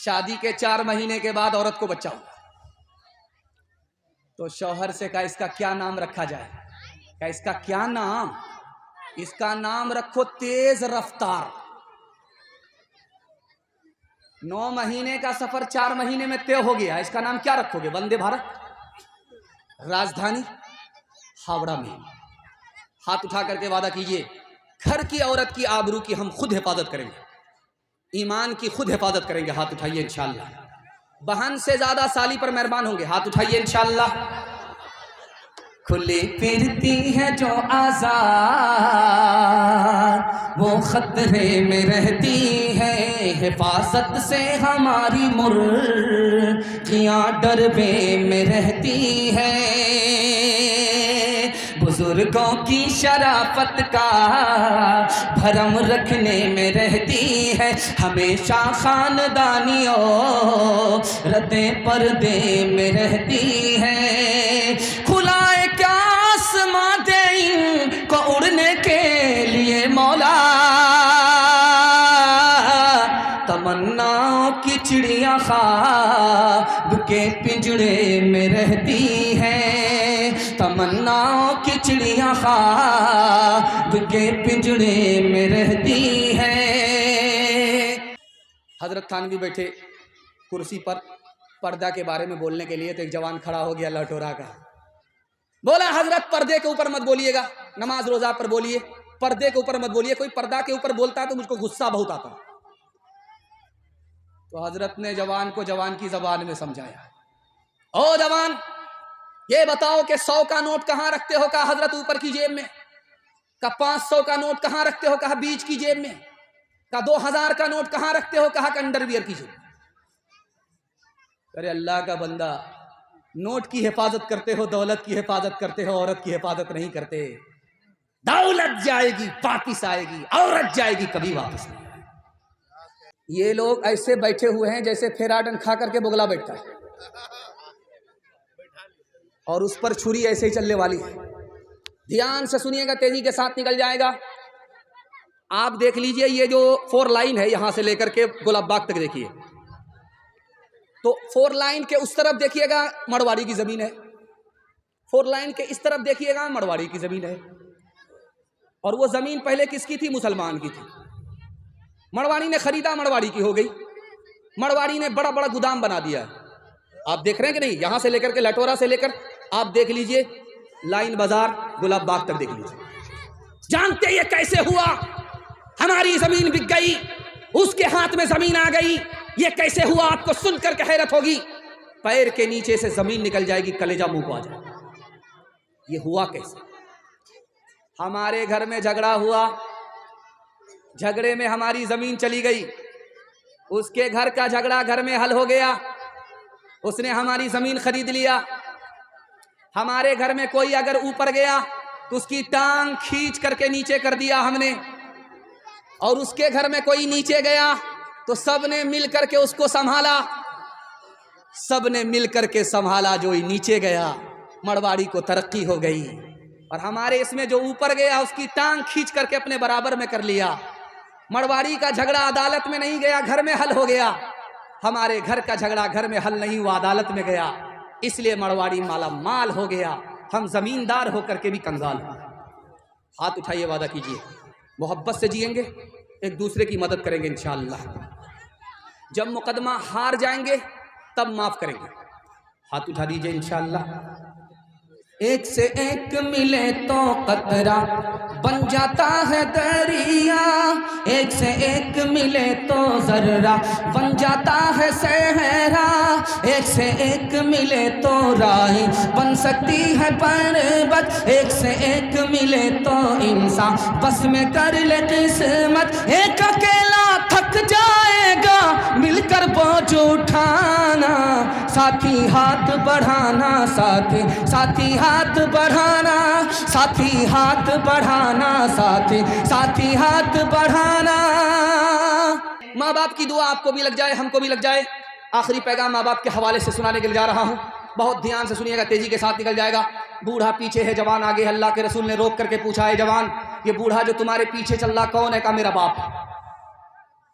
شادی کے 4 مہینے کے بعد عورت کو بچہ ہوا تو شوہر سے کہا اس کا کیا نام رکھا جائے؟ کہا اس کا کیا نام؟ اس کا نام رکھو تیز رفتار۔ 9 مہینے کا سفر 4 مہینے میں طے ہو گیا، اس کا نام کیا رکھو گے؟ وندے بھارت، راجدھانی، ہاوڑا میں۔ ہاتھ اٹھا کر کے وعدہ کیجئے گھر کی عورت کی آبرو کی ہم خود حفاظت کریں گے، ایمان کی خود حفاظت کریں گے۔ ہاتھ اٹھائیے انشاءاللہ۔ بہن سے زیادہ سالی پر مہربان ہوں گے، ہاتھ اٹھائیے انشاءاللہ۔ کھلی پھرتی ہے جو آزاد وہ خطرے میں رہتی ہے، حفاظت سے ہماری مرغیاں ڈربے میں رہتی ہے، بزرگوں کی شرافت کا بھرم رکھنے میں رہتی ہے، ہمیشہ خاندانیوں ردے پردے میں رہتی ہے، کھلا کیا آسماں دے ان کو اڑنے کے لیے مولا، تمناؤں کی چڑیاں خواب کے پنجڑے میں رہتی ہیں، تمناؤں کی چڑیاں خواب کے پنجڑے میں رہتی ہیں۔ حضرت تھانوی بیٹھے کرسی پر پردہ کے بارے میں بولنے کے لیے تو ایک جوان کھڑا ہو گیا لٹورا کا، بولا حضرت پردے کے اوپر مت بولیے گا، نماز روزہ پر بولیے، پردے کے اوپر مت بولیے، کوئی پردہ کے اوپر بولتا ہے تو مجھ کو غصہ بہت آتا۔ تو حضرت نے جوان کو جوان کی زبان میں سمجھایا، او جوان یہ بتاؤ کہ 100 کا نوٹ کہاں رکھتے ہو؟ کہا حضرت اوپر کی جیب میں۔ کہا 500 کا نوٹ کہاں رکھتے ہو؟ کہا بیچ کی جیب میں۔ کہا 2000 کا نوٹ کہاں رکھتے ہو؟ کہا انڈر ویئر کی جیب میں۔ ارے اللہ کا بندہ، نوٹ کی حفاظت کرتے ہو، دولت کی حفاظت کرتے ہو، عورت کی حفاظت نہیں کرتے۔ دولت جائے گی واپس آئے گی، عورت جائے گی کبھی واپس نہیں آئے گی۔ یہ لوگ ایسے بیٹھے ہوئے ہیں جیسے پھیراٹن کھا کر کے بگلا بیٹھتا ہے اور اس پر چھری ایسے ہی چلنے والی ہے۔ دھیان سے سنیے گا، تیزی کے ساتھ نکل جائے گا۔ آپ دیکھ لیجئے یہ جو 4 لائن ہے یہاں سے لے کر کے گلاب باغ تک دیکھیے، تو 4 لائن کے اس طرف دیکھیے گا مڑواڑی کی زمین ہے، 4 لائن کے اس طرف دیکھیے گا مڑواڑی کی زمین ہے، اور وہ زمین پہلے کس کی تھی؟ مسلمان کی تھی۔ مڑواڑی نے خریدا، مڑواڑی کی ہو گئی، مڑواڑی نے بڑا بڑا گودام بنا دیا ہے۔ آپ دیکھ رہے ہیں کہ نہیں؟ یہاں سے لے کر کے لٹورا سے لے کر آپ دیکھ لیجئے لائن بازار گلاب باغ تک دیکھ لیجئے۔ جانتے یہ کیسے ہوا؟ ہماری زمین بک گئی، اس کے ہاتھ میں زمین آ گئی، یہ کیسے ہوا؟ آپ کو سن کر کے حیرت ہوگی۔ پیر کے نیچے سے زمین نکل جائے گی، کلیجہ منہ کو آ جائے گا۔ یہ ہوا کیسے؟ ہمارے گھر میں جھگڑا ہوا، جھگڑے میں ہماری زمین چلی گئی، اس کے گھر کا جھگڑا گھر میں حل ہو گیا، اس نے ہماری زمین خرید لیا۔ ہمارے گھر میں کوئی اگر اوپر گیا تو اس کی ٹانگ کھینچ کر کے نیچے کر دیا ہم نے، اور اس کے گھر میں کوئی نیچے گیا تو سب نے مل کر کے اس کو سنبھالا، سب نے مل کر کے سنبھالا۔ جو ہی نیچے گیا مڑواڑی کو ترقی ہو گئی، اور ہمارے اس میں جو اوپر گیا اس کی ٹانگ کھینچ کر کے اپنے برابر میں کر لیا۔ مڑواڑی کا جھگڑا عدالت میں نہیں گیا، گھر میں حل ہو گیا۔ ہمارے گھر کا جھگڑا گھر میں حل نہیں ہوا، عدالت میں گیا، اس لیے مڑواڑی مالا مال ہو گیا، ہم زمیندار ہو کر کے بھی کنگال ہو گئے۔ ہاتھ اٹھائیے، وعدہ کیجئے محبت سے جئیں گے، ایک دوسرے کی مدد کریں گے انشاءاللہ۔ جب مقدمہ ہار جائیں گے تب معاف کریں گے۔ ہاتھ اٹھا دیجئے انشاءاللہ۔ ایک سے ایک ملے تو قطرہ بن جاتا ہے دریا، ایک سے ایک ملے تو ذرہ بن جاتا ہے صحرا، ایک سے ایک ملے تو راہ بن سکتی ہے پربت، ایک سے ایک ملے تو انسان بس میں کر لے قسمت، ایک اکیلا تھک جائے گا مل کر بوجھ اٹھانا، ساتھی ہاتھ بڑھانا، ساتھی ہاتھ بڑھانا، ساتھی ہاتھ بڑھانا، ساتھی ہاتھ بڑھانا۔ ماں باپ کی دعا آپ کو بھی لگ جائے، ہم کو بھی لگ جائے۔ آخری پیغام ماں باپ کے حوالے سے سنانے کے لیے جا رہا ہوں، بہت دھیان سے سنیے گا، تیزی کے ساتھ نکل جائے گا۔ بوڑھا پیچھے ہے، جوان آگے ہے۔ اللہ کے رسول نے روک کر کے پوچھا، ہے جوان یہ بوڑھا جو تمہارے پیچھے چل رہا کون ہے؟ کہا میرا باپ ہے۔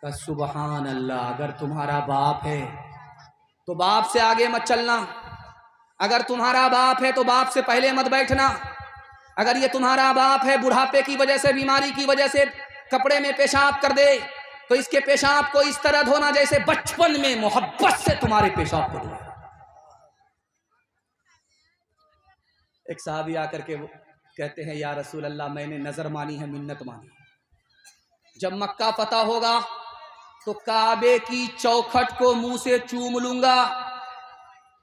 کہ سبحان اللہ، اگر تمہارا باپ ہے تو باپ سے آگے مت چلنا، اگر تمہارا باپ ہے تو باپ سے پہلے مت بیٹھنا، اگر یہ تمہارا باپ ہے بڑھاپے کی وجہ سے، بیماری کی وجہ سے کپڑے میں پیشاب کر دے تو اس کے پیشاب کو اس طرح دھونا جیسے بچپن میں محبت سے تمہارے پیشاب کو دھونا۔ ایک صحابی آ کر کے کہتے ہیں یا رسول اللہ میں نے نظر مانی ہے، منت مانی، جب مکہ فتح ہوگا تو کعبے کی چوکھٹ کو منہ سے چوم لوں گا۔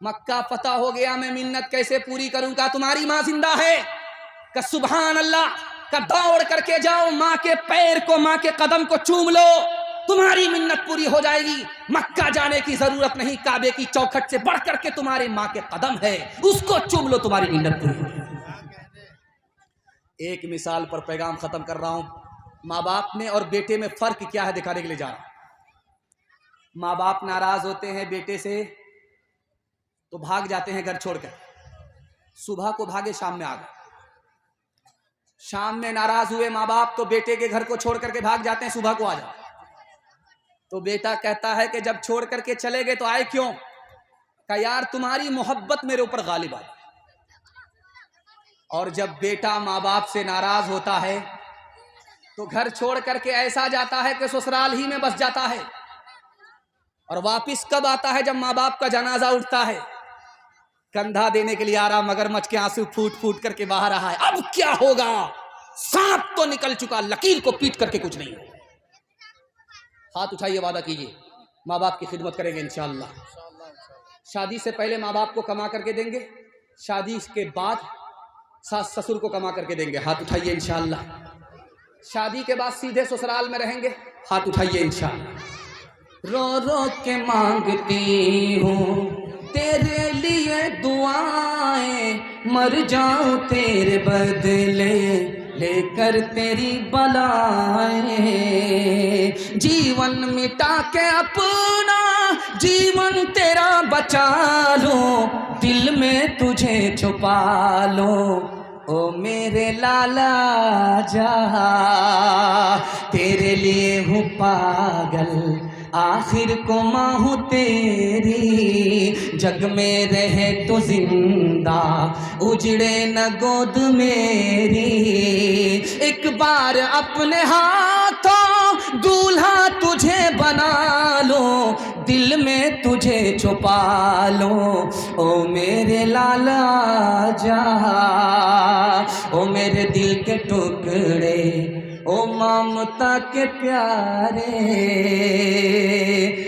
مکہ فتح ہو گیا، میں منت کیسے پوری کروں گا؟ تمہاری ماں زندہ ہے کہ سبحان اللہ کا دوڑ کر کے جاؤ، ماں کے پیر کو، ماں کے قدم کو چوم لو، تمہاری منت پوری ہو جائے گی۔ مکہ جانے کی ضرورت نہیں، کعبے کی چوکھٹ سے بڑھ کر کے تمہارے ماں کے قدم ہے، اس کو چوم لو، تمہاری منت پوری ہو جائے گی۔ ایک مثال پر پیغام ختم کر رہا ہوں، ماں باپ میں اور بیٹے میں فرق کیا ہے دکھانے کے لیے جا رہا ہوں۔ ماں باپ ناراض ہوتے ہیں بیٹے سے تو بھاگ جاتے ہیں گھر چھوڑ کر، صبح کو بھاگے شام میں آ گئے۔ شام میں ناراض ہوئے ماں باپ تو بیٹے کے گھر کو چھوڑ کر کے بھاگ جاتے ہیں، صبح کو آ جاتے ہیں۔ تو بیٹا کہتا ہے کہ جب چھوڑ کر کے چلے گئے تو آئے کیوں؟ کہ یار تمہاری محبت میرے اوپر غالب آئی۔ اور جب بیٹا ماں باپ سے ناراض ہوتا ہے تو گھر چھوڑ کر کے ایسا جاتا ہے کہ سسرال ہی میں بس جاتا ہے، اور واپس کب آتا ہے؟ جب ماں باپ کا جنازہ اٹھتا ہے، کندھا دینے کے لیے آ رہا، مگرمچھ کے آنسو پھوٹ پھوٹ کر کے باہر رہا ہے۔ اب کیا ہوگا؟ سانپ تو نکل چکا، لکیر کو پیٹ کر کے کچھ نہیں ہوگا۔ ہاتھ اٹھائیے، وعدہ کیجیے ماں باپ کی خدمت کریں گے انشاءاللہ۔ شادی سے پہلے ماں باپ کو کما کر کے دیں گے، شادی کے بعد ساس سسر کو کما کر کے دیں گے، ہاتھ اٹھائیے انشاءاللہ۔ شادی کے بعد سیدھے سسرال میں رہیں گے، ہاتھ اٹھائیے انشاءاللہ۔ رو رو کے مانگتی ہوں تیرے لیے دعائیں، مر جاؤں تیرے بدلے لے کر تیری بلائیں، جیون مٹا کے اپنا جیون تیرا بچا لوں، دل میں تجھے چھپا لوں، او میرے لالا جہاں، تیرے لیے ہوں پاگل، آخر کو ماں ہوں تیری، جگ میں رہے تو زندہ، اجڑے نہ گود میری، ایک بار اپنے ہاتھوں دولہا تجھے بنا لو، دل میں تجھے چھپا لو، او میرے لالا جہاں، او میرے دل کے ٹکڑے، او ممتا کے پیارے،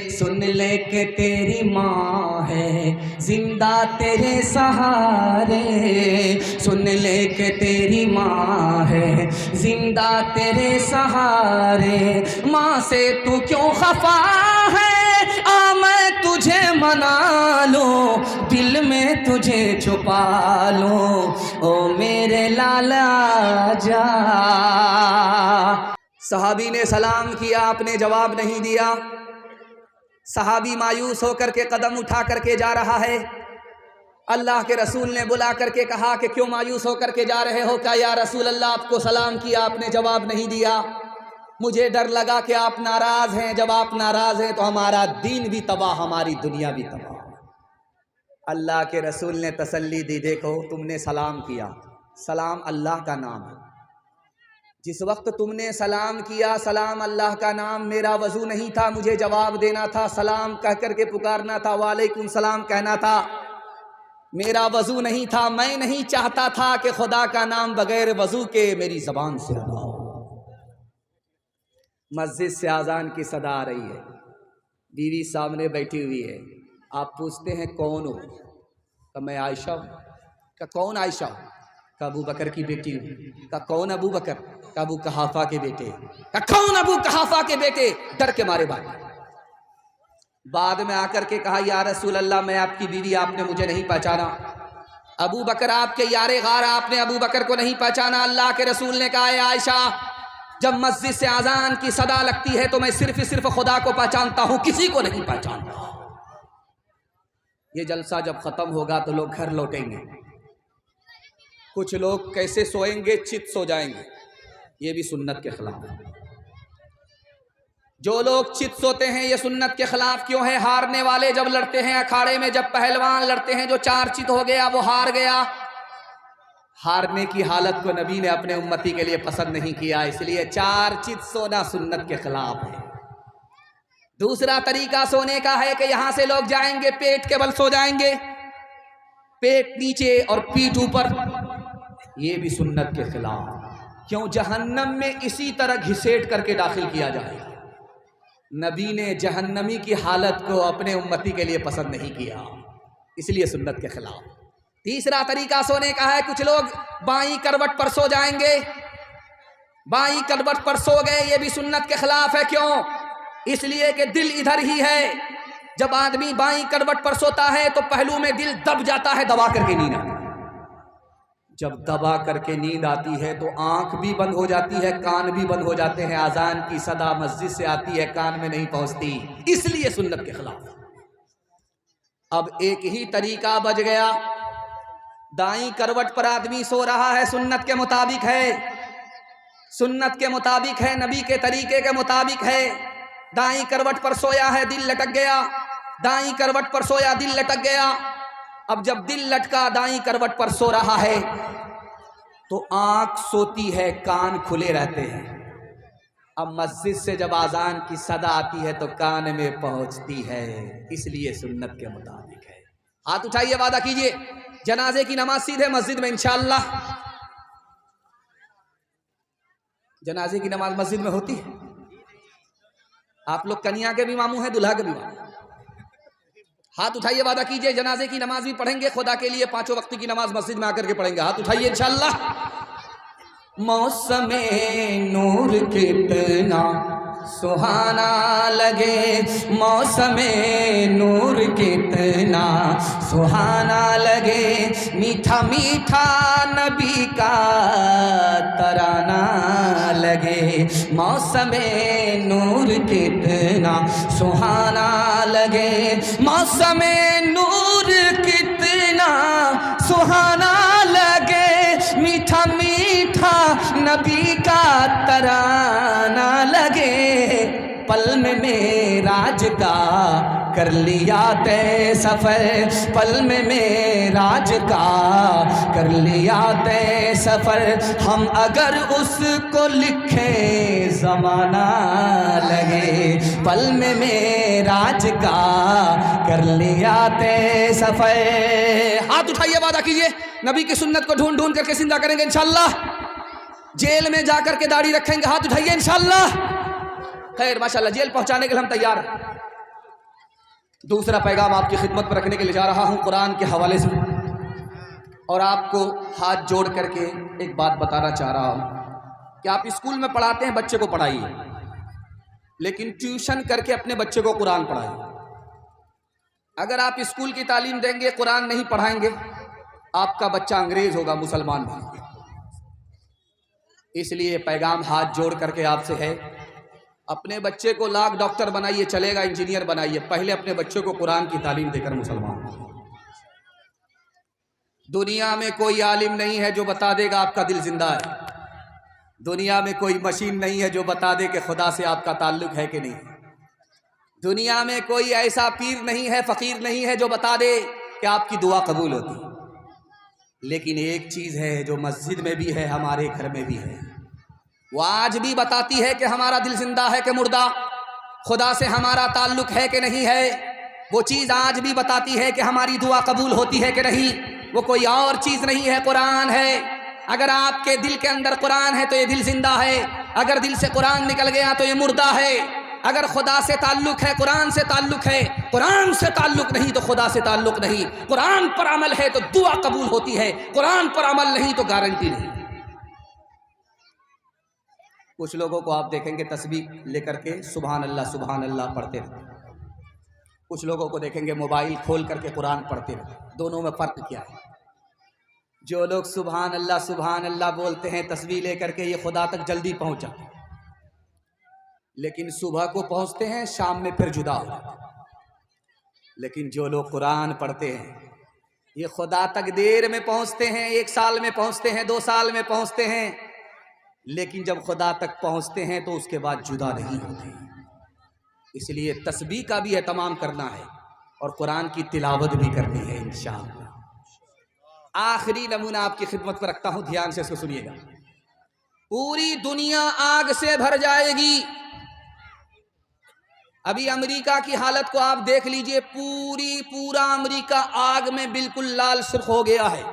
سن لے کہ تیری ماں ہے زندہ تیرے سہارے، سن لے کہ تیری ماں ہے زندہ تیرے سہارے، ماں سے تو کیوں خفا ہے، آ میں تجھے منا لوں، دل میں تجھے چھپا لوں، او میرے لالا جا۔ صحابی نے سلام کیا، آپ نے جواب نہیں دیا۔ صحابی مایوس ہو کر کے قدم اٹھا کر کے جا رہا ہے۔ اللہ کے رسول نے بلا کر کے کہا کہ کیوں مایوس ہو کر کے جا رہے ہو؟ کہا یا رسول اللہ آپ کو سلام کیا، آپ نے جواب نہیں دیا، مجھے ڈر لگا کہ آپ ناراض ہیں، جب آپ ناراض ہیں تو ہمارا دین بھی تباہ، ہماری دنیا بھی تباہ۔ اللہ کے رسول نے تسلی دی، دیکھو تم نے سلام کیا، سلام اللہ کا نام ہے، جس وقت تم نے سلام کیا، سلام اللہ کا نام، میرا وضو نہیں تھا، مجھے جواب دینا تھا، سلام کہہ کر کے پکارنا تھا، وعلیکم السلام کہنا تھا، میرا وضو نہیں تھا، میں نہیں چاہتا تھا کہ خدا کا نام بغیر وضو کے میری زبان سے ادا ہو۔ مسجد سے اذان کی صدا آ رہی ہے، بیوی سامنے بیٹھی ہوئی ہے، آپ پوچھتے ہیں کون ہو؟ کہ میں عائشہ ہوں۔ کہ کون عائشہ ہوں؟ کہ ابو بکر کی بیٹی ہوں۔ کہ کون ابو بکر؟ کہ ابو قحافہ کے بیٹے۔ کہ کون ابو قحافہ کے بیٹے؟ ڈر کے مارے بعد میں آ کر کے کہا یا رسول اللہ میں آپ کی بیوی، آپ نے مجھے نہیں پہچانا۔ ابو بکر آپ کے یار غار، آپ نے ابو بکر کو نہیں پہچانا۔ اللہ کے رسول نے کہا اے عائشہ، جب مسجد سے اذان کی صدا لگتی ہے تو میں صرف خدا کو پہچانتا ہوں، کسی کو نہیں پہچانتا۔ یہ جلسہ جب ختم ہوگا تو لوگ گھر لوٹیں گے، کچھ لوگ کیسے سوئیں گے؟ چت سو جائیں گے، یہ بھی سنت کے خلاف ہے۔ جو لوگ چت سوتے ہیں یہ سنت کے خلاف کیوں ہے؟ ہارنے والے جب لڑتے ہیں اکھاڑے میں، جب پہلوان لڑتے ہیں جو 4 چت ہو گیا وہ ہار گیا، ہارنے کی حالت کو نبی نے اپنے امتی کے لیے پسند نہیں کیا، اس لیے 4 چت سونا سنت کے خلاف ہے۔ دوسرا طریقہ سونے کا ہے کہ یہاں سے لوگ جائیں گے پیٹ کے بل سو جائیں گے، پیٹ نیچے اور پیٹھ اوپر، یہ بھی سنت کے خلاف۔ کیوں؟ جہنم میں اسی طرح گھسیٹ کر کے داخل کیا جائے گا۔ نبی نے جہنمی کی حالت کو اپنے امتی کے لیے پسند نہیں کیا، اس لیے سنت کے خلاف۔ تیسرا طریقہ سونے کا ہے، کچھ لوگ بائیں کروٹ پر سو جائیں گے، بائیں کروٹ پر سو گئے، یہ بھی سنت کے خلاف ہے۔ کیوں؟ اس لیے کہ دل ادھر ہی ہے، جب آدمی بائیں کروٹ پر سوتا ہے تو پہلو میں دل دب جاتا ہے، دبا کر کے نیند آتی ہے، جب دبا کر کے نیند آتی ہے تو آنکھ بھی بند ہو جاتی ہے، کان بھی بند ہو جاتے ہیں، اذان کی صدا مسجد سے آتی ہے کان میں نہیں پہنچتی، اس لیے سنت کے خلاف۔ اب ایک ہی طریقہ بچ گیا، دائیں کروٹ پر آدمی سو رہا ہے، سنت کے مطابق ہے، سنت کے مطابق ہے، نبی کے طریقے کے مطابق ہے۔ دائیں کروٹ پر سویا ہے، دل لٹک گیا، دائیں کروٹ پر سویا، دل لٹک گیا۔ اب جب دل لٹکا، دائیں کروٹ پر سو رہا ہے تو آنکھ سوتی ہے، کان کھلے رہتے ہیں۔ اب مسجد سے جب اذان کی صدا آتی ہے تو کان میں پہنچتی ہے، اس لیے سنت کے مطابق ہے۔ ہاتھ اٹھائیے، وعدہ کیجئے جنازے کی نماز سیدھے مسجد میں انشاءاللہ۔ جنازے کی نماز مسجد میں ہوتی ہے؟ آپ لوگ کنیا کے بھی ماموں ہیں، دلہا کے بھی ماموں؟ ہاتھ اٹھائیے، وعدہ کیجئے جنازے کی نماز بھی پڑھیں گے خدا کے لیے، 5 وقت کی نماز مسجد میں آ کر کے پڑھیں گے، ہاتھ اٹھائیے انشاءاللہ۔ موسم نور کتنا سہانا لگے، موسم نور کتنا سہانا لگے، میٹھا میٹھا نبی کا ترانہ لگے، موسم نور کتنا سہانا لگے، موسم نور کتنا سہانا لگے، میٹھا میٹھا نبی کا ترانہ لگے، پل میں معراج کا کر لیا طے سفر، پل میں معراج کا کر لیا طے سفر، ہم اگر اس کو لکھیں زمانہ لگے، پل میں معراج کا کر لیا طے سفر۔ ہاتھ اٹھائیے، وعدہ کیجئے نبی کی سنت کو ڈھونڈ ڈھونڈ کر کے زندہ کریں گے انشاءاللہ۔ جیل میں جا کر کے داڑھی رکھیں گے، ہاتھ اٹھائیے انشاءاللہ۔ خیر ماشاءاللہ، جیل پہنچانے کے لیے ہم تیار ہیں۔ دوسرا پیغام آپ کی خدمت پر رکھنے کے لیے جا رہا ہوں قرآن کے حوالے سے، اور آپ کو ہاتھ جوڑ کر کے ایک بات بتانا چاہ رہا ہوں کہ آپ اسکول میں پڑھاتے ہیں، بچے کو پڑھائیے، لیکن ٹیوشن کر کے اپنے بچے کو قرآن پڑھائیے۔ اگر آپ اسکول کی تعلیم دیں گے، قرآن نہیں پڑھائیں گے، آپ کا بچہ انگریز ہوگا، مسلمان نہیں۔ اس لیے پیغام ہاتھ جوڑ کر کے آپ سے ہے، اپنے بچے کو لاکھ ڈاکٹر بنائیے، چلے گا انجینئر بنائیے، پہلے اپنے بچے کو قرآن کی تعلیم دے کر مسلمان بنائیے۔ دنیا میں کوئی عالم نہیں ہے جو بتا دے گا آپ کا دل زندہ ہے، دنیا میں کوئی مشین نہیں ہے جو بتا دے کہ خدا سے آپ کا تعلق ہے کہ نہیں، دنیا میں کوئی ایسا پیر نہیں ہے، فقیر نہیں ہے جو بتا دے کہ آپ کی دعا قبول ہوتی ہے۔ لیکن ایک چیز ہے جو مسجد میں بھی ہے، ہمارے گھر میں بھی ہے، وہ آج بھی بتاتی ہے کہ ہمارا دل زندہ ہے کہ مردہ، خدا سے ہمارا تعلق ہے کہ نہیں ہے، وہ چیز آج بھی بتاتی ہے کہ ہماری دعا قبول ہوتی ہے کہ نہیں، وہ کوئی اور چیز نہیں ہے، قرآن ہے۔ اگر آپ کے دل کے اندر قرآن ہے تو یہ دل زندہ ہے، اگر دل سے قرآن نکل گیا تو یہ مردہ ہے۔ اگر خدا سے تعلق ہے، قرآن سے تعلق ہے، قرآن سے تعلق نہیں تو خدا سے تعلق نہیں، قرآن پر عمل ہے تو دعا قبول ہوتی ہے، قرآن پر عمل نہیں تو گارنٹی نہیں۔ کچھ لوگوں کو آپ دیکھیں گے تسبیح لے کر کے سبحان اللہ پڑھتے رہتے، کچھ لوگوں کو دیکھیں گے موبائل کھول کر کے قرآن پڑھتے رہتے۔ دونوں میں فرق کیا ہے؟ جو لوگ سبحان اللہ بولتے ہیں تسبیح لے کر کے، یہ خدا تک جلدی پہنچ جاتے ہیں، لیکن صبح کو پہنچتے ہیں، شام میں پھر جدا ہو جاتے ہیں۔ لیکن جو لوگ قرآن پڑھتے ہیں یہ خدا تک دیر میں پہنچتے ہیں، 1 سال میں پہنچتے ہیں، 2 سال میں پہنچتے ہیں، لیکن جب خدا تک پہنچتے ہیں تو اس کے بعد جدا نہیں ہوتے۔ اس لیے تسبیح کا بھی اہتمام کرنا ہے اور قرآن کی تلاوت بھی کرنی ہے انشاءاللہ۔ آخری نمونہ آپ کی خدمت پر رکھتا ہوں، دھیان سے اس کو سنیے گا۔ پوری دنیا آگ سے بھر جائے گی۔ ابھی امریکہ کی حالت کو آپ دیکھ لیجئے، پورا امریکہ آگ میں بالکل لال سرخ ہو گیا ہے۔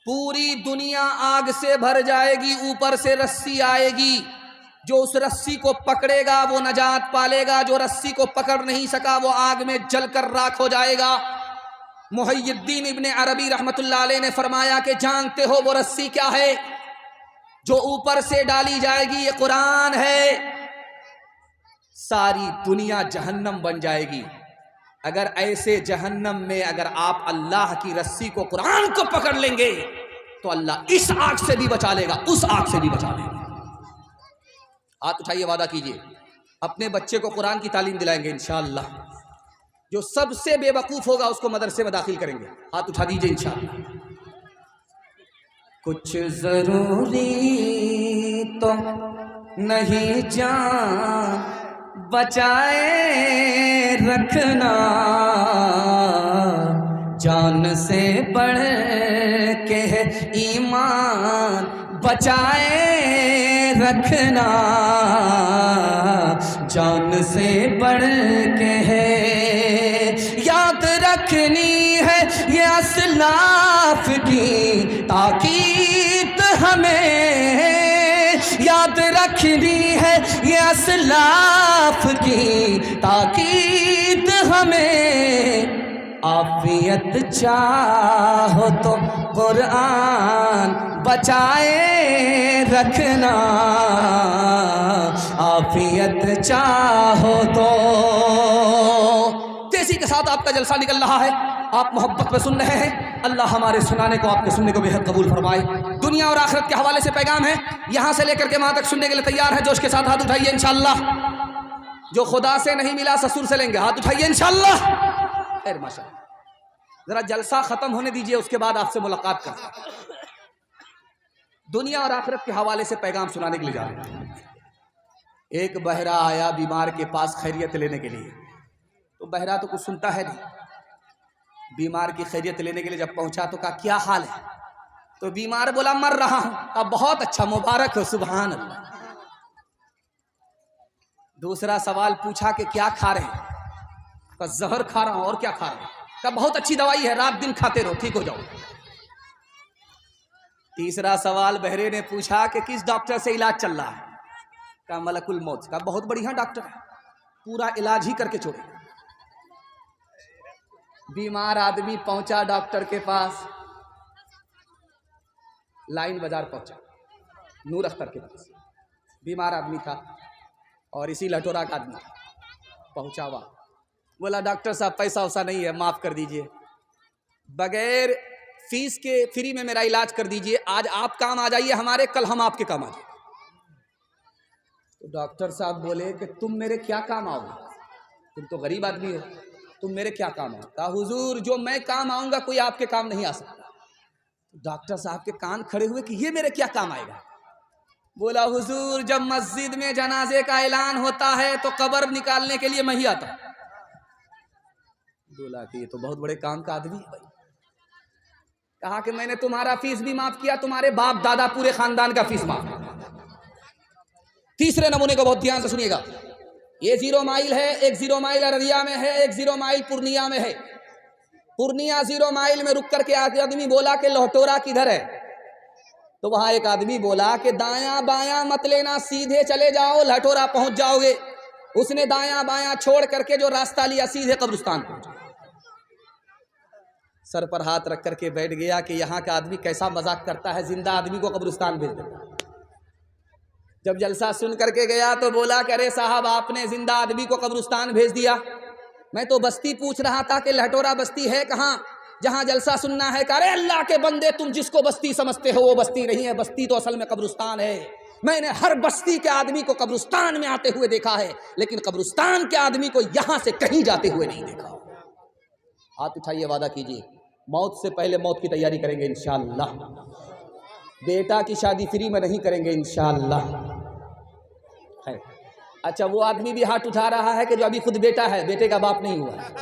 پوری دنیا آگ سے بھر جائے گی، اوپر سے رسی آئے گی، جو اس رسی کو پکڑے گا وہ نجات پالے گا، جو رسی کو پکڑ نہیں سکا وہ آگ میں جل کر راکھ ہو جائے گا۔ محی الدین ابن عربی رحمت اللہ علیہ نے فرمایا کہ جانتے ہو وہ رسی کیا ہے جو اوپر سے ڈالی جائے گی؟ یہ قرآن ہے۔ ساری دنیا جہنم بن جائے گی اگر ایسے جہنم میں اگر آپ اللہ کی رسی کو، قرآن کو پکڑ لیں گے تو اللہ اس آگ سے بھی بچا لے گا، اس آگ سے بھی بچا لے گا۔ ہاتھ اٹھائیے، وعدہ کیجئے اپنے بچے کو قرآن کی تعلیم دلائیں گے انشاءاللہ۔ جو سب سے بے وقوف ہوگا اس کو مدرسے میں داخل کریں گے، ہاتھ اٹھا دیجئے انشاءاللہ۔ کچھ ضروری تو نہیں جان بچائے رکھنا، جان سے بڑھ کے ایمان بچائے رکھنا، جان سے بڑھ کے ہے یاد رکھنی ہے یہ اسلاف کی تاکید، ہمیں یاد رکھنی ہے یہ اسلاف کی تاکید، ہمیں عافیت چاہو تو قرآن بچائے رکھنا، عافیت چاہو تو۔ تیزی کے ساتھ آپ کا جلسہ نکل رہا ہے، آپ محبت میں سن رہے ہیں، اللہ ہمارے سنانے کو، آپ کے سننے کو بے حد قبول فرمائے۔ دنیا اور آخرت کے حوالے سے پیغام ہے، یہاں سے لے کر کے وہاں تک سننے کے لیے تیار ہے؟ جوش کے ساتھ ہاتھ اٹھائیے انشاءاللہ۔ جو خدا سے نہیں ملا سسور سے لیں گے، ہاتھ اٹھائیے انشاءاللہ۔ خیر ماشاءاللہ، ذرا جلسہ ختم ہونے دیجئے، اس کے بعد آپ سے ملاقات کرتا ہوں۔ دنیا اور آخرت کے حوالے سے پیغام سنانے کے لیے جا رہے ہیں۔ ایک بہرا آیا بیمار کے پاس خیریت لینے کے لیے، تو بہرا تو کچھ سنتا ہے نہیں، بیمار کی خیریت لینے کے لیے جب پہنچا تو کہا کیا حال ہے؟ تو بیمار بولا مر رہا ہوں۔ کہا بہت اچھا، مبارک ہو، سبحان اللہ۔ دوسرا سوال پوچھا کہ کیا کھا رہے ہیں؟ کہا زہر کھا رہا ہوں۔ اور کیا کھا رہے ہیں؟ کہا بہت اچھی دوائی ہے، رات دن کھاتے رہو، ٹھیک ہو جاؤ۔ تیسرا سوال بہرے نے پوچھا کہ کس ڈاکٹر سے علاج چل رہا ہے؟ کہا ملک الموت۔ کہا بہت بڑھیا ڈاکٹر ہے، پورا علاج ہی کر کے چھوڑے۔ بیمار آدمی پہنچا ڈاکٹر کے پاس، لائن بازار پہنچا، نور اختر کے پاس بیمار آدمی تھا اور اسی لٹورا کا آدمی تھا۔ پہنچا ہوا، بولا ڈاکٹر صاحب پیسہ ویسا نہیں ہے، معاف کر دیجئے، بغیر فیس کے فری میں میرا علاج کر دیجئے، آج آپ کام آ جائیے ہمارے، کل ہم آپ کے کام آ جائیں۔ تو ڈاکٹر صاحب بولے کہ تم میرے کیا کام آؤ گے؟ تم تو غریب آدمی ہو، تم میرے کیا کام آؤ؟ کہا حضور جو میں کام آؤں گا کوئی آپ کے کام نہیں آ سکتا۔ ڈاکٹر صاحب کے کان کھڑے ہوئے کہ یہ میرے کیا کام آئے گا؟ بولا حضور جب مسجد میں جنازے کا اعلان ہوتا ہے تو قبر نکالنے کے لیے میں ہی آتا ہوں۔ بولا کہ یہ تو بہت بڑے کام کا آدمی ہے بھائی۔ کہا کہ میں نے تمہارا فیس بھی معاف کیا، تمہارے باپ دادا پورے خاندان کا فیس معاف کیا۔ تیسرے نمونے کو بہت دھیان سے سنیے گا، یہ 0 مائل ہے، ایک 0 مائل ارریہ میں ہے، ایک 0 مائل پورنیہ میں ہے۔ پورنیہ 0 مائل میں رک کر کے آدمی بولا کہ لہٹورا کدھر ہے؟ تو وہاں ایک آدمی بولا کہ دایاں بایاں مت لینا، سیدھے چلے جاؤ، لہٹورا پہنچ جاؤ گے۔ اس نے دایاں بایاں چھوڑ کر کے جو راستہ لیا سیدھے قبرستان پہنچا، سر پر ہاتھ رکھ کر کے بیٹھ گیا کہ یہاں کا آدمی کیسا مذاق کرتا ہے، زندہ آدمی کو قبرستان بھیج دیتا۔ جب جلسہ سن کر کے گیا تو بولا کہ ارے صاحب آپ نے زندہ آدمی کو قبرستان بھیج دیا، میں تو بستی پوچھ رہا تھا کہ لہٹورا بستی ہے کہاں جہاں جلسہ سننا ہے۔ کہ ارے اللہ کے بندے تم جس کو بستی سمجھتے ہو وہ بستی نہیں ہے، بستی تو اصل میں قبرستان ہے۔ میں نے ہر بستی کے آدمی کو قبرستان میں آتے ہوئے دیکھا ہے، لیکن قبرستان کے آدمی کو یہاں سے کہیں جاتے ہوئے نہیں دیکھا۔ ہاتھ اٹھائیے، وعدہ کیجیے موت سے پہلے موت کی تیاری کریں گے انشاءاللہ۔ بیٹا کی شادی فری میں نہیں کریں گے انشاءاللہ۔ اچھا وہ آدمی بھی ہاتھ اٹھا رہا ہے کہ جو ابھی خود بیٹا ہے، بیٹے کا باپ نہیں ہوا ہے۔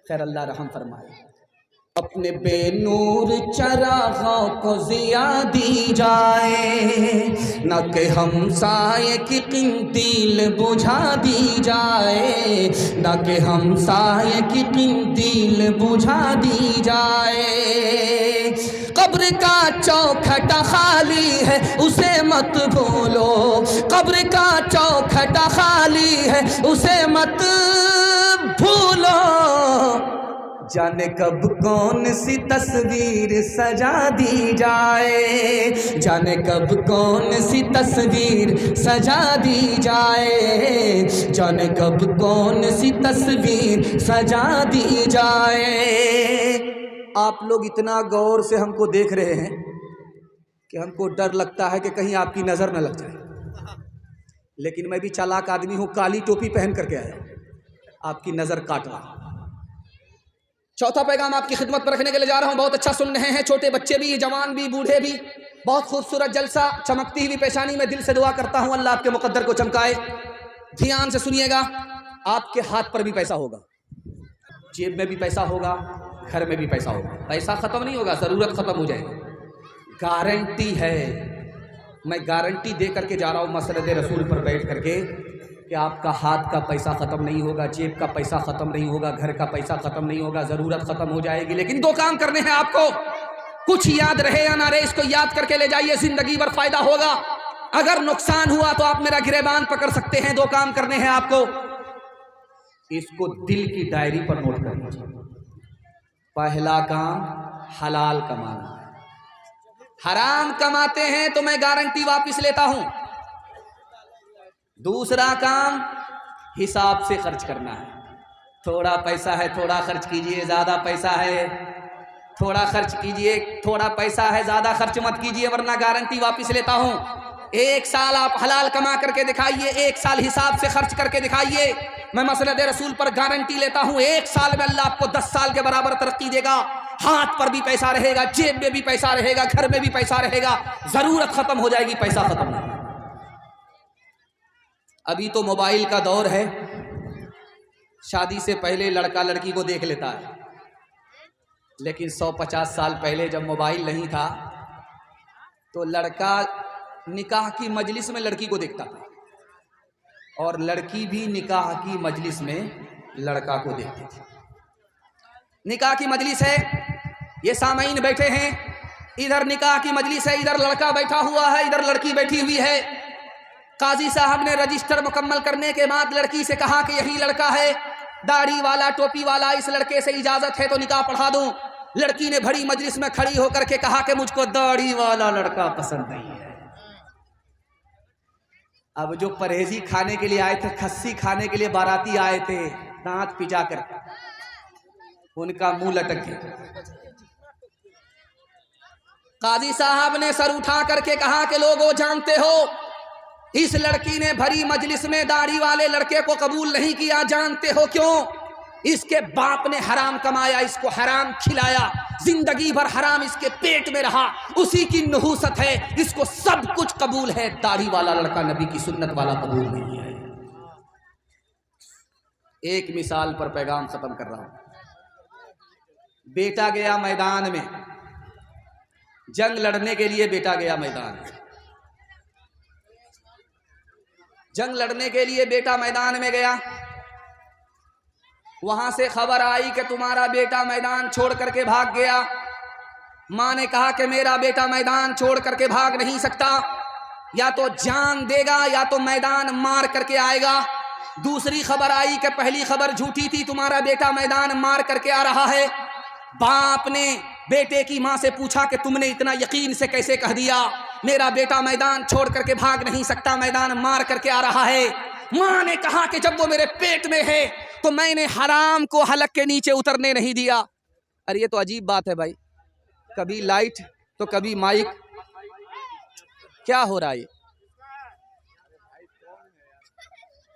خیر اللہ رحم فرمائے۔ اپنے بے نور چراغوں کو ضیا دی جائے، نہ کہ ہمسائے کی قندیل بجھا دی جائے، نہ کہ ہمسائے کی قندیل بجھا دی جائے۔ قبر کا چوکھٹا خالی ہے اسے مت بھولو، قبر کا چوکھٹا خالی ہے اسے مت بھولو، جانے کب کون سی تصویر سجا دی جائے، جانے کب کون سی تصویر سجا دی جائے، جانے کب کون سی تصویر سجا دی جائے۔ آپ لوگ اتنا غور سے ہم کو دیکھ رہے ہیں کہ ہم کو ڈر لگتا ہے کہ کہیں آپ کی نظر نہ لگ جائے، لیکن میں بھی چالاک آدمی ہوں، کالی ٹوپی پہن کر کے آیا، آپ کی نظر کاٹ رہا ہوں۔ چوتھا پیغام آپ کی خدمت پر رکھنے کے لیے جا رہا ہوں، بہت اچھا سن رہے ہیں، چھوٹے بچے بھی، جوان بھی، بوڑھے بھی، بہت خوبصورت جلسہ، چمکتی ہوئی پیشانی، میں دل سے دعا کرتا ہوں اللہ آپ کے مقدر کو چمکائے۔ دھیان سے سنیے گا، آپ کے ہاتھ پر بھی پیسہ ہوگا، جیب میں بھی پیسہ ہوگا، گھر میں بھی پیسہ ہوگا، پیسہ ختم نہیں ہوگا، ضرورت ختم ہو جائے گی، گارنٹی ہے، میں گارنٹی دے کر کے جا رہا ہوں مسند رسول پر بیٹھ کر کے کہ آپ کا ہاتھ کا پیسہ ختم نہیں ہوگا، جیب کا پیسہ ختم نہیں ہوگا، گھر کا پیسہ ختم نہیں ہوگا، ضرورت ختم ہو جائے گی، لیکن دو کام کرنے ہیں آپ کو، کچھ یاد رہے یا نہ رہے اس کو یاد کر کے لے جائیے، زندگی بھر فائدہ ہوگا، اگر نقصان ہوا تو آپ میرا گریبان پکڑ سکتے ہیں۔ دو کام کرنے ہیں آپ کو، اس کو دل کی ڈائری پر نوٹ کر لیجیے۔ پہلا کام حلال کمانا، حرام کماتے ہیں تو میں گارنٹی واپس لیتا ہوں۔ دوسرا کام حساب سے خرچ کرنا ہے، تھوڑا پیسہ ہے تھوڑا خرچ کیجئے، زیادہ پیسہ ہے تھوڑا خرچ کیجئے، تھوڑا پیسہ ہے زیادہ خرچ مت کیجئے ورنہ گارنٹی واپس لیتا ہوں۔ 1 سال آپ حلال کما کر کے دکھائیے، 1 سال حساب سے خرچ کر کے دکھائیے، میں مسند رسول پر گارنٹی لیتا ہوں 1 سال میں اللہ آپ کو 10 سال کے برابر ترقی دے گا، ہاتھ پر بھی پیسہ رہے گا، جیب میں بھی پیسہ رہے گا، گھر میں بھی پیسہ رہے گا، ضرورت ختم ہو جائے گی، پیسہ ختم نہیں۔ ابھی تو موبائل کا دور ہے، شادی سے پہلے لڑکا لڑکی کو دیکھ لیتا ہے، لیکن 150 سال پہلے جب موبائل نہیں تھا تو لڑکا نکاح کی مجلس میں لڑکی کو دیکھتا تھا اور لڑکی بھی نکاح کی مجلس میں لڑکا کو دیکھتی تھی۔ نکاح کی مجلس ہے، یہ سامعین بیٹھے ہیں، ادھر نکاح کی مجلس ہے، ادھر لڑکا بیٹھا ہوا ہے، ادھر لڑکی بیٹھی ہوئی ہے۔ قاضی صاحب نے رجسٹر مکمل کرنے کے بعد لڑکی سے کہا کہ یہی لڑکا ہے، داڑھی والا ٹوپی والا، اس لڑکے سے اجازت ہے تو نکاح پڑھا دوں۔ لڑکی نے بڑی مجلس میں کھڑی ہو کر کے کہا کہ مجھ کو داڑھی والا لڑکا پسند نہیں ہے۔ اب جو پرہیزی کھانے کے لیے آئے تھے، کھسی کھانے کے لیے باراتی آئے تھے، دانت پجا کر ان کا منہ لٹک گیا۔ قاضی صاحب نے سر اٹھا کر کے کہا کہ لوگوں جانتے ہو اس لڑکی نے بھری مجلس میں داڑھی والے لڑکے کو قبول نہیں کیا، جانتے ہو کیوں؟ اس کے باپ نے حرام کمایا، اس کو حرام کھلایا، زندگی بھر حرام اس کے پیٹ میں رہا، اسی کی نحوست ہے، اس کو سب کچھ قبول ہے، داڑھی والا لڑکا نبی کی سنت والا قبول نہیں ہے۔ ایک مثال پر پیغام ختم کر رہا ہوں۔ بیٹا گیا میدان میں، جنگ لڑنے کے لیے بیٹا گیا میدان میں، جنگ لڑنے کے لیے بیٹا میدان میں گیا، وہاں سے خبر آئی کہ تمہارا بیٹا میدان چھوڑ کر کے بھاگ گیا۔ ماں نے کہا کہ میرا بیٹا میدان چھوڑ کر کے بھاگ نہیں سکتا، یا تو جان دے گا یا تو میدان مار کر کے آئے گا۔ دوسری خبر آئی کہ پہلی خبر جھوٹی تھی، تمہارا بیٹا میدان مار کر کے آ رہا ہے۔ باپ نے بیٹے کی ماں سے پوچھا کہ تم نے اتنا یقین سے کیسے کہہ دیا میرا بیٹا میدان چھوڑ کر کے بھاگ نہیں سکتا، میدان مار کر کے آ رہا ہے؟ ماں نے کہا کہ جب وہ میرے پیٹ میں ہے تو میں نے حرام کو حلق کے نیچے اترنے نہیں دیا۔ ارے یہ تو عجیب بات ہے بھائی، کبھی لائٹ تو کبھی مائک، کیا ہو رہا ہے؟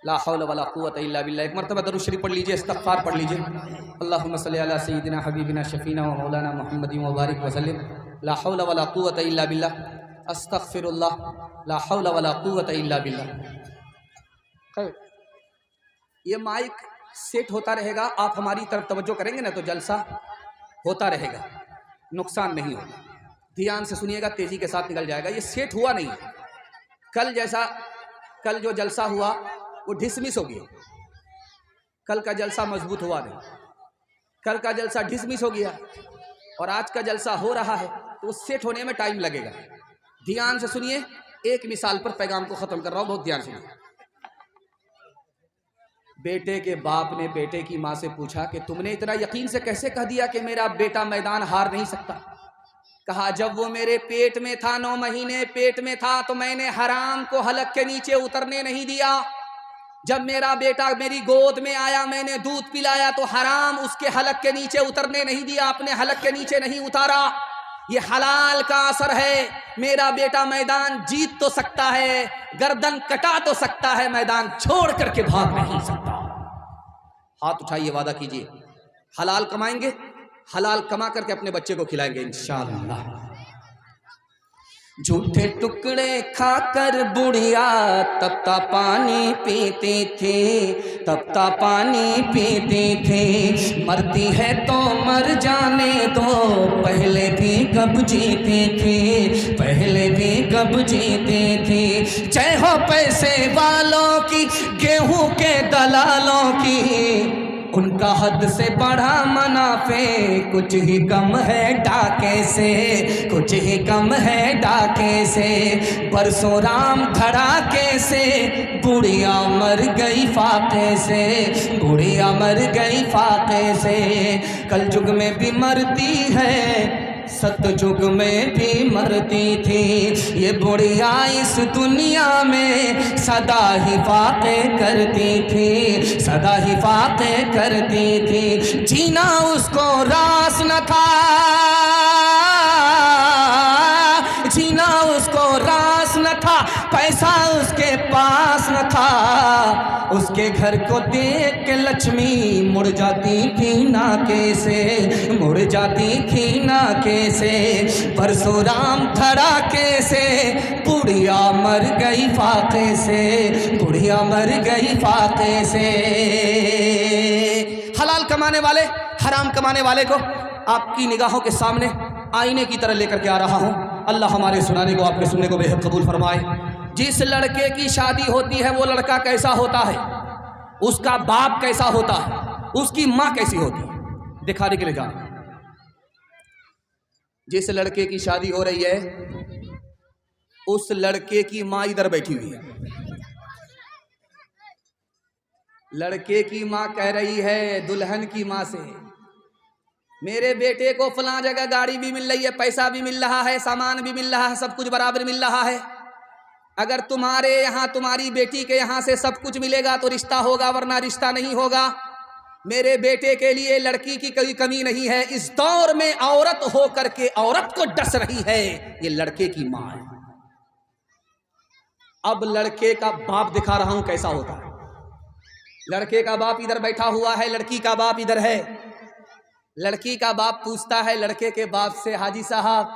لا حول ولا قوت الا باللہ۔ ایک مرتبہ درود شریف پڑھ لیجئے، استغفار پڑھ لیجئے۔ اللہم صلی علی سیدنا حبیبنا شفینا و مولانا محمد مبارک وسلم۔ لا حول ولا قوت الا باللہ، استغفر اللہ، لا حول ولا قوت الا باللہ۔ یہ مائک سیٹ ہوتا رہے گا، آپ ہماری طرف توجہ کریں گے نا تو جلسہ ہوتا رہے گا، نقصان نہیں ہوگا۔ دھیان سے سنیے گا، تیزی کے ساتھ نکل جائے گا۔ یہ سیٹ ہوا نہیں ہے، کل جو جلسہ ہوا وہ ڈسمس ہو گیا، کل کا جلسہ مضبوط ہوا نہیں، کل کا جلسہ ڈسمس ہو گیا، اور آج کا جلسہ ہو رہا ہے تو وہ سیٹ ہونے میں ٹائم لگے گا۔ دھیان سے سنیے، ایک مثال پر پیغام کو ختم کر رہا ہوں، بہت دھیان سے سنیے۔ بیٹے کے باپ نے بیٹے کی ماں سے پوچھا کہ تم نے اتنا یقین سے کیسے کہہ دیا کہ میرا بیٹا میدان ہار نہیں سکتا؟ کہا جب وہ میرے پیٹ میں تھا، 9 مہینے پیٹ میں تھا، تو میں نے حرام کو حلق کے نیچے اترنے نہیں دیا۔ جب میرا بیٹا میری گود میں آیا، میں نے دودھ پلایا تو حرام اس کے حلق کے نیچے اترنے نہیں دیا، اپنے حلق کے نیچے نہیں اتارا۔ یہ حلال کا اثر ہے۔ میرا بیٹا میدان جیت تو سکتا ہے، گردن کٹا تو سکتا ہے، میدان چھوڑ کر کے بھاگ نہیں سکتا۔ ہاتھ اٹھائیے، وعدہ کیجیے حلال کمائیں گے، حلال کما کر کے اپنے بچے کو کھلائیں گے انشاءاللہ۔ جھوٹے ٹکڑے کھا کر بڑھیا تپتا پانی پیتے تھے، تپتا پانی پیتے تھے۔ مرتی ہے تو مر جانے دو، پہلے بھی کب جیتے تھے، پہلے بھی کب جیتے تھے۔ جے ہو پیسے والوں کی، گیہوں کے دلالوں کی، ان کا حد سے بڑھا منافع، کچھ ہی کم ہے ڈاکے سے، کچھ ہی کم ہے ڈاکے سے۔ برسوں رام دھڑاکے سے، بڑھیا مر گئی فاقے سے، بڑھیا مر گئی فاقے سے۔ کل جگ میں بھی مرتی ہے، ست جگ میں بھی مرتی تھی، یہ بڑھیا اس دنیا میں سدا ہی فاقے کرتی تھی، سدا ہی فاقے کرتی تھی۔ جینا اس کو راس نہ تھا، جینا اس کو راس نہ تھا، پیسہ اس کے پاس نہ تھا۔ اس کے گھر کو دیکھ کے لکشمی مڑ جاتی تھی ناکے سے، مڑ جاتی تھی ناکے سے۔ برسوں رام دھڑاکے سے، بڑھیا مر گئی فاقے سے، بڑھیا مر گئی فاقے سے۔ حلال کمانے والے، حرام کمانے والے کو آپ کی نگاہوں کے سامنے آئینے کی طرح لے کر کے آ رہا ہوں۔ اللہ ہمارے سنانے کو، آپ کے سننے کو بے حد قبول فرمائے۔ جس لڑکے کی شادی ہوتی ہے وہ لڑکا کیسا ہوتا ہے، اس کا باپ کیسا ہوتا ہے، اس کی ماں کیسی ہوتی ہے، دکھانے کے لیے جا رہا ہوں۔ جس لڑکے کی شادی ہو رہی ہے، اس لڑکے کی ماں ادھر بیٹھی ہوئی ہے۔ لڑکے کی ماں کہہ رہی ہے دلہن کی ماں سے، میرے بیٹے کو فلاں جگہ گاڑی بھی مل رہی ہے، پیسہ بھی مل رہا ہے، سامان بھی مل رہا ہے، سب کچھ برابر مل رہا ہے۔ اگر تمہارے یہاں، تمہاری بیٹی کے یہاں سے سب کچھ ملے گا تو رشتہ ہوگا، ورنہ رشتہ نہیں ہوگا۔ میرے بیٹے کے لیے لڑکی کی کوئی کمی نہیں ہے۔ اس دور میں عورت ہو کر کے عورت کو ڈس رہی ہے، یہ لڑکے کی ماں ہے۔ اب لڑکے کا باپ دکھا رہا ہوں کیسا ہوتا ہے۔ لڑکے کا باپ ادھر بیٹھا ہوا ہے، لڑکی کا باپ ادھر ہے۔ لڑکی کا باپ پوچھتا ہے لڑکے کے باپ سے، حاجی صاحب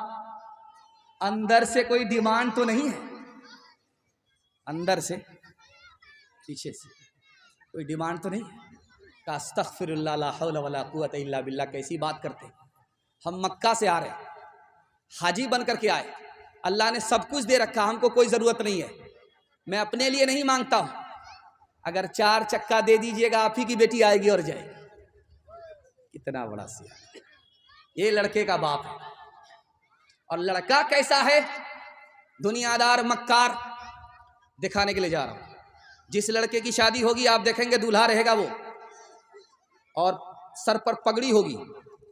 اندر سے کوئی ڈیمانڈ تو نہیں ہے؟ اندر سے، پیچھے سے کوئی ڈیمانڈ تو نہیں ہے؟ کہا استغفر اللہ، لا حول ولا قوت الا باللہ، کیسی بات کرتے ہیں، ہم مکہ سے آ رہے ہیں، حاجی بن کر کے آئے، اللہ نے سب کچھ دے رکھا، ہم کو کوئی ضرورت نہیں ہے، میں اپنے لیے نہیں مانگتا ہوں، اگر 4 چکا دے دیجئے گا آپ ہی کی بیٹی آئے گی اور جائے گی۔ کتنا بڑا سیاح، یہ لڑکے کا باپ ہے۔ اور لڑکا کیسا ہے؟ دنیا دار، مکار، دکھانے کے لیے جا رہا ہوں۔ جس لڑکے کی شادی ہوگی آپ دیکھیں گے دولہا رہے گا وہ، اور سر پر پگڑی ہوگی،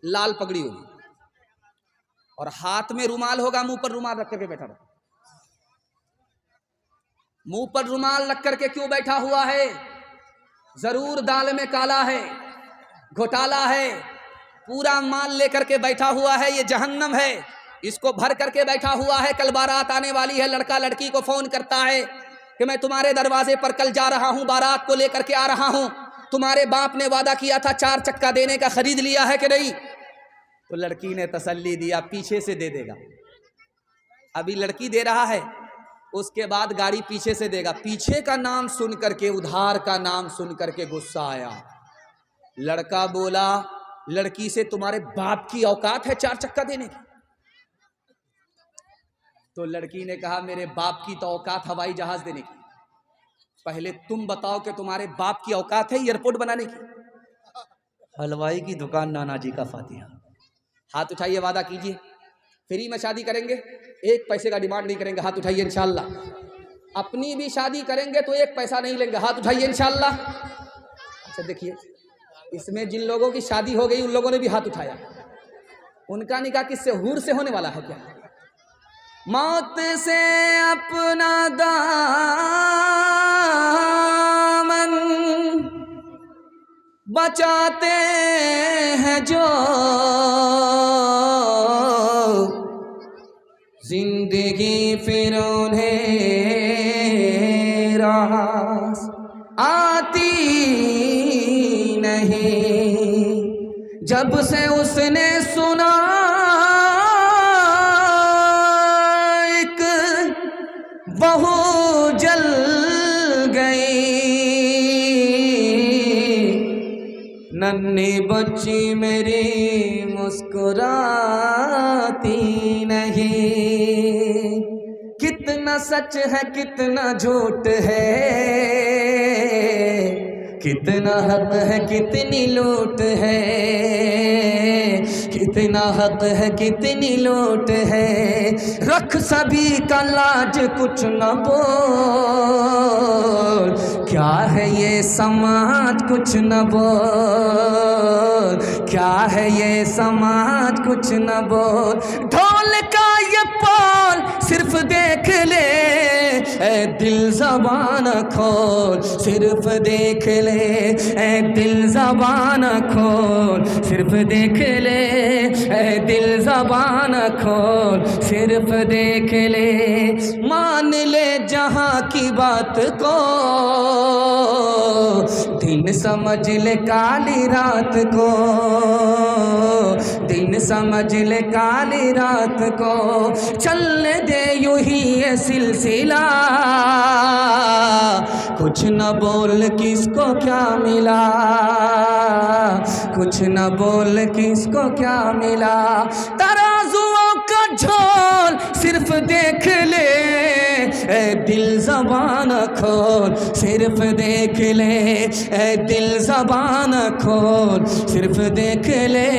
لال پگڑی ہوگی، اور ہاتھ میں رومال ہوگا، منہ پر رومال رکھ کر کے بیٹھا رہا۔ منہ پر رومال رکھ کر کے کیوں بیٹھا ہوا ہے؟ ضرور دال میں کالا ہے، گھوٹالا ہے، پورا مال لے کر کے بیٹھا ہوا ہے، یہ جہنم ہے، اس کو بھر کر کے بیٹھا ہوا ہے۔ کل بارات آنے والی ہے، لڑکا لڑکی کو فون کرتا ہے کہ میں تمہارے دروازے پر کل جا رہا ہوں، بارات کو لے کر کے آ رہا ہوں، تمہارے باپ نے وعدہ کیا تھا 4 چکا دینے کا، خرید لیا ہے کہ نہیں؟ تو لڑکی نے تسلی دیا پیچھے سے دے دے گا۔ ابھی لڑکی دے رہا ہے، اس کے بعد گاڑی پیچھے سے دے گا. پیچھے کا نام سن کر کے, ادھار کا نام سن کر کے غصہ آیا. لڑکا بولا لڑکی سے تمہارے باپ کی اوقات ہے 4 چکا دینے کی؟ تو لڑکی نے کہا میرے باپ کی تو اوقات ہوائی جہاز دینے کی. پہلے تم بتاؤ کہ تمہارے باپ کی اوقات ہے ایئرپورٹ بنانے کی؟ حلوائی کی دکان نانا جی کا فاتحہ. ہاتھ اٹھائیے, وعدہ کیجیے فری میں شادی کریں گے, 1 پیسے کا ڈیمانڈ نہیں کریں گے. ہاتھ اٹھائیے انشاءاللہ. اپنی بھی شادی کریں گے تو 1 پیسہ نہیں لیں گے. ہاتھ اٹھائیے انشاءاللہ. اچھا دیکھیے, اس میں جن لوگوں کی شادی ہو گئی ان لوگوں نے بھی ہاتھ اٹھایا. ان کا نکاح کس سے, حور سے ہونے والا ہے کیا؟ موت سے اپنا دامن بچاتے ہیں جو, زندگی پھر انہیں راس آتی نہیں. جب سے اس نے سنا ایک بہو جل گئی, ننھی بچی میری مسکراتی نہیں. کتنا سچ ہے کتنا جھوٹ ہے, کتنا حق ہے کتنی لوٹ ہے, کتنا حق ہے کتنی لوٹ ہے. رکھ سبھی کا لاج کچھ نہ بول, کیا ہے یہ سماج کچھ نہ بول, کیا ہے یہ سماج کچھ نہ بول. ڈھول کا یہ پول صرف دیکھ لے اے دل زبان کھول, صرف دیکھ لے اے دل زبان کھول, صرف دیکھ لے اے دل زبان کھول, صرف دیکھ لے. مان لے جہاں کی بات کو, دن سمجھ لے کالی رات کو, دن سمجھ لے کالی رات کو. چلنے دے یوں ہی یہ سلسلہ, کچھ نہ بول کس کو کیا ملا, کچھ نہ بول کس کو کیا ملا. ترازوؤں کا جھول صرف دیکھ لے اے دل زبان کھول, صرف دیکھ لے اے دل زبان کھول, صرف دیکھ لے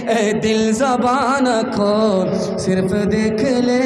اے دل زبان کھول, صرف دیکھ لے.